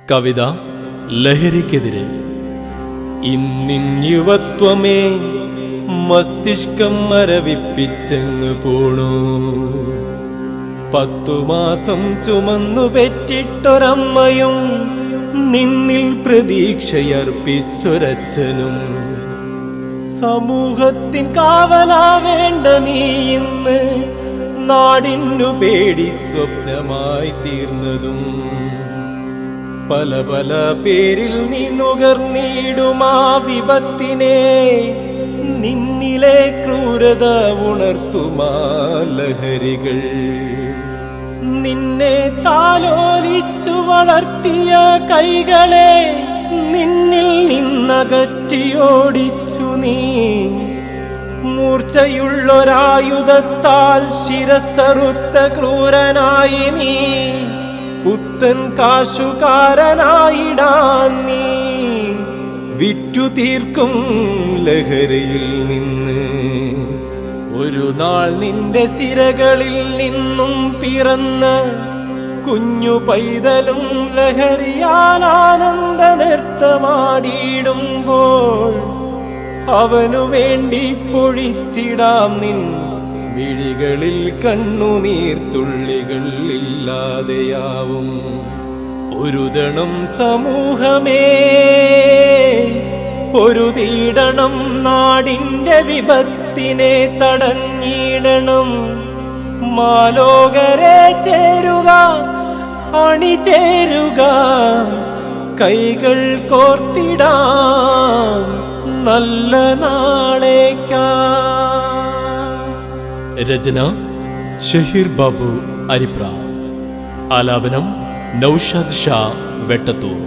കവിത ലഹരിക്കെതിരെ. ഇന്നിൻ യുവത്വമേ മസ്തിഷ്കം മരവിപ്പിച്ചങ്ങ് പോണു. 10 മാസം ചുമന്നു പെറ്റിട്ടൊരമ്മയും നിന്നിൽ പ്രതീക്ഷയർപ്പിച്ചൊരച്ഛനും സമൂഹത്തിൻ കാവലാവേണ്ട നീ ഇന്ന് നാടിനു പേടി സ്വപ്നമായി തീർന്നതും പല പല പേരിൽ നീ നുകർന്നിടുമാ വിപത്തിനെ നിന്നിലെ ക്രൂരത ഉണർത്തുമാ ലഹരികൾ. നിന്നെ താലോലിച്ചു വളർത്തിയ കൈകളെ നിന്നിൽ നിന്നകറ്റിയോടിച്ചു നീ. മൂർച്ചയുള്ളൊരായുധത്താൽ ശിരസ്സറുത്ത ക്രൂരനായി നീ പുത്തൻ കാശുകാരനായിടാൻ നീ വിറ്റു തീർക്കും ലഹരിയിൽ നിന്ന്. ഒരു നാൾ നിന്റെ സിരകളിൽ നിന്നും പിറന്ന കുഞ്ഞു പൈതലും ലഹരിയാൽ ആനന്ദ നൃത്തമാടിയിടുമ്പോൾ അവനു വേണ്ടി പൊഴിച്ചിടാം നിൻ വിഴികളിൽ കണ്ണുനീർത്തുള്ളികൾ ഇല്ലാതെയാവും. പൊരുതണം സമൂഹമേ, പൊരുതിയിടണം നാടിന്റെ വിപത്തിനെ തടഞ്ഞിടണം. മാലോകരെ ചേരുക, അണിചേരുക, കൈകൾ കോർത്തിടാം നല്ല നാളേക്കാ. രചന ഷഹീർ ബാബു അരിപ്ര. ആലാപനം നൗഷാദ് ഷാ വെട്ടത്തൂർ.